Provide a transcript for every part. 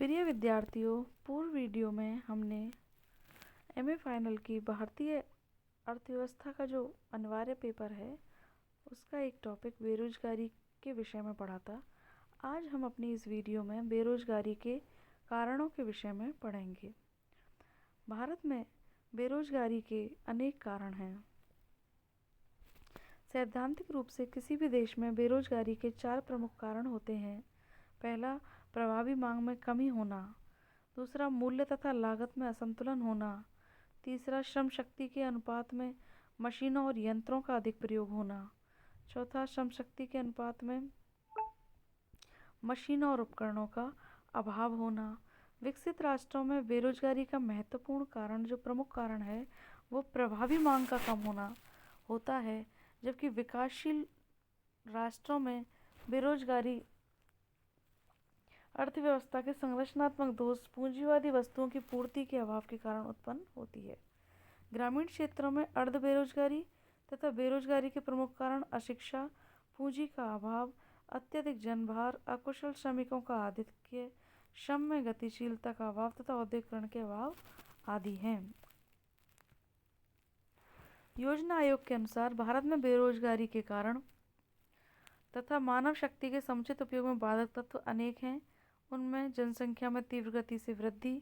प्रिय विद्यार्थियों, पूर्व वीडियो में हमने एमए फाइनल की भारतीय अर्थव्यवस्था का जो अनिवार्य पेपर है उसका एक टॉपिक बेरोजगारी के विषय में पढ़ा था। आज हम अपनी इस वीडियो में बेरोजगारी के कारणों के विषय में पढ़ेंगे। भारत में बेरोजगारी के अनेक कारण हैं। सैद्धांतिक रूप से किसी भी देश में बेरोजगारी के 4 प्रमुख कारण होते हैं। पहला, प्रभावी मांग में कमी होना। दूसरा, मूल्य तथा लागत में असंतुलन होना। तीसरा, श्रम शक्ति के अनुपात में मशीनों और यंत्रों का अधिक प्रयोग होना। चौथा, श्रम शक्ति के अनुपात में मशीनों और उपकरणों का अभाव होना। विकसित राष्ट्रों में बेरोजगारी का महत्वपूर्ण कारण, जो प्रमुख कारण है, वो प्रभावी मांग का कम होना होता है, जबकि विकासशील राष्ट्रों में बेरोजगारी अर्थव्यवस्था के संरचनात्मक दोष, पूंजीवादी वस्तुओं की पूर्ति के अभाव के कारण उत्पन्न होती है। ग्रामीण क्षेत्रों में अर्ध बेरोजगारी तथा बेरोजगारी के प्रमुख कारण अशिक्षा, पूंजी का अभाव, अत्यधिक जनभार, अकुशल श्रमिकों का आधिक्य, श्रम में गतिशीलता का अभाव तथा औद्योगिकरण के अभाव आदि हैं। योजना आयोग के अनुसार भारत में बेरोजगारी के कारण तथा मानव शक्ति के समुचित उपयोग में बाधक तत्व अनेक हैं। उनमें जनसंख्या में तीव्र गति से वृद्धि,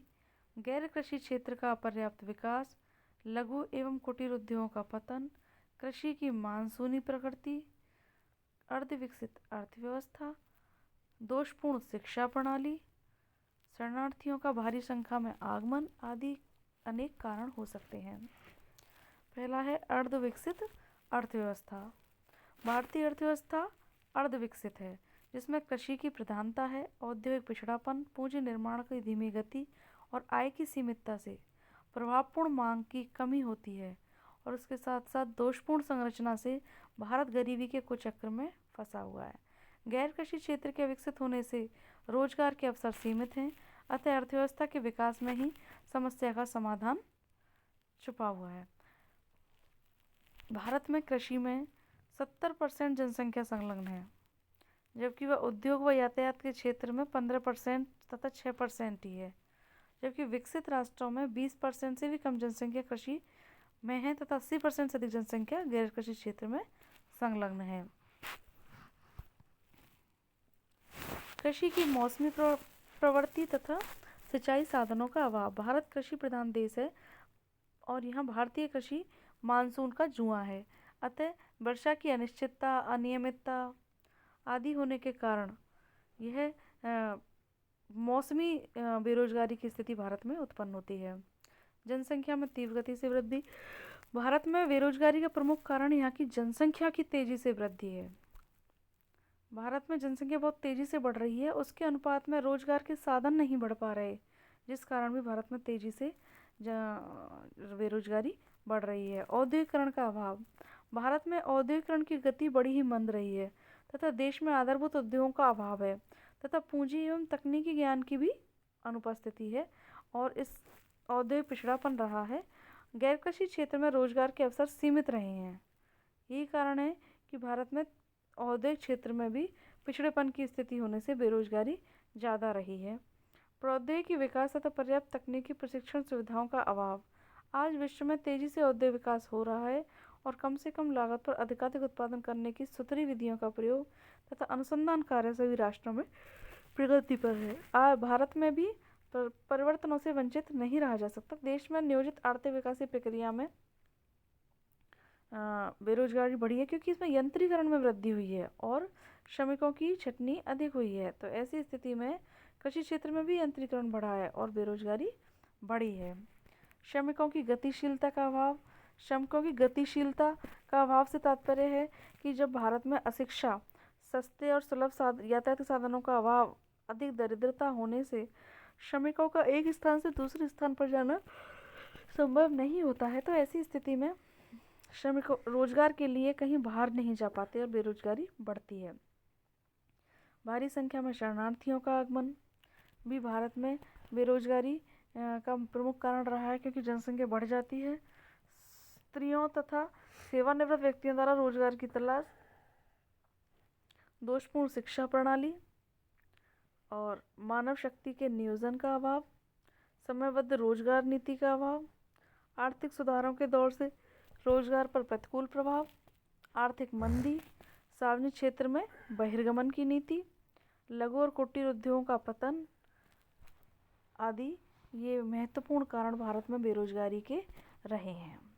गैर कृषि क्षेत्र का अपर्याप्त विकास, लघु एवं कुटीर उद्योगों का पतन, कृषि की मानसूनी प्रकृति, अर्धविकसित अर्थव्यवस्था, दोषपूर्ण शिक्षा प्रणाली, शरणार्थियों का भारी संख्या में आगमन आदि अनेक कारण हो सकते हैं। पहला है अर्धविकसित अर्थव्यवस्था। भारतीय अर्थव्यवस्था अर्धविकसित है, जिसमें कृषि की प्रधानता है। औद्योगिक पिछड़ापन, पूंजी निर्माण की धीमी गति और आय की सीमितता से प्रभावपूर्ण मांग की कमी होती है, और उसके साथ साथ दोषपूर्ण संरचना से भारत गरीबी के कुचक्र में फंसा हुआ है। गैर कृषि क्षेत्र के विकसित होने से रोजगार के अवसर सीमित हैं, अतः अर्थव्यवस्था के विकास में ही समस्या का समाधान छुपा हुआ है। भारत में कृषि में 70% जनसंख्या संलग्न है, जबकि वह उद्योग व यातायात के क्षेत्र में 15% तथा 6% ही है। जबकि विकसित राष्ट्रों में 20% से भी कम जनसंख्या कृषि में है तथा 80% से अधिक जनसंख्या गैर कृषि क्षेत्र में संलग्न है। कृषि की मौसमी प्रवृत्ति तथा सिंचाई साधनों का अभाव। भारत कृषि प्रधान देश है और यहाँ भारतीय कृषि मानसून का जुआ है, अतः वर्षा की अनिश्चितता, अनियमितता आदि होने के कारण यह मौसमी बेरोजगारी की स्थिति भारत में उत्पन्न होती है। जनसंख्या में तीव्र गति से वृद्धि। भारत में बेरोजगारी का प्रमुख कारण यहाँ की जनसंख्या की तेजी से वृद्धि है। भारत में जनसंख्या बहुत तेजी से बढ़ रही है, उसके अनुपात में रोजगार के साधन नहीं बढ़ पा रहे, जिस कारण भी भारत में तेजी से बेरोजगारी बढ़ रही है। औद्योगिकरण का अभाव। भारत में औद्योगिकरण की गति बड़ी ही मंद रही है तथा देश में आधारभूत उद्योगों का अभाव है तथा पूंजी एवं तकनीकी ज्ञान की भी अनुपस्थिति है, और इस औद्योगिक पिछड़ापन रहा है। गैर कृषि क्षेत्र में रोजगार के अवसर सीमित रहे हैं। यही कारण है कि भारत में औद्योगिक क्षेत्र में भी पिछड़ेपन की स्थिति होने से बेरोजगारी ज़्यादा रही है। प्रौद्योगिकी विकास तथा पर्याप्त तकनीकी प्रशिक्षण सुविधाओं का अभाव। आज विश्व में तेजी से औद्योगिक विकास हो रहा है और कम से कम लागत पर अधिकाधिक उत्पादन करने की सुथरी विधियों का प्रयोग तथा अनुसंधान कार्य सभी राष्ट्रों में प्रगति पर है। भारत में भी परिवर्तनों से वंचित नहीं रहा जा सकता। देश में नियोजित आर्थिक विकास की प्रक्रिया में बेरोजगारी बढ़ी है, क्योंकि इसमें यंत्रीकरण में वृद्धि हुई है और श्रमिकों की छटनी अधिक हुई है। तो ऐसी स्थिति में कृषि क्षेत्र में भी यंत्रीकरण बढ़ा है और बेरोजगारी बढ़ी है। श्रमिकों की गतिशीलता का अभाव। श्रमिकों की गतिशीलता का अभाव से तात्पर्य है कि जब भारत में अशिक्षा, सस्ते और सुलभ यातायात साधनों का अभाव, अधिक दरिद्रता होने से श्रमिकों का एक स्थान से दूसरे स्थान पर जाना संभव नहीं होता है। तो ऐसी स्थिति में श्रमिकों रोजगार के लिए कहीं बाहर नहीं जा पाते और बेरोजगारी बढ़ती है। भारी संख्या में शरणार्थियों का आगमन भी भारत में बेरोजगारी का प्रमुख कारण रहा है, क्योंकि जनसंख्या बढ़ जाती है। स्त्रियों तथा सेवानिवृत्त व्यक्तियों द्वारा रोजगार की तलाश। दोषपूर्ण शिक्षा प्रणाली। और मानव शक्ति के नियोजन का अभाव, समयबद्ध रोजगार नीति का अभाव, आर्थिक सुधारों के दौर से रोजगार पर प्रतिकूल प्रभाव, आर्थिक मंदी, सार्वजनिक क्षेत्र में बहिर्गमन की नीति, लघु और कुटीर उद्योगों का पतन आदि ये महत्वपूर्ण कारण भारत में बेरोजगारी के रहे हैं।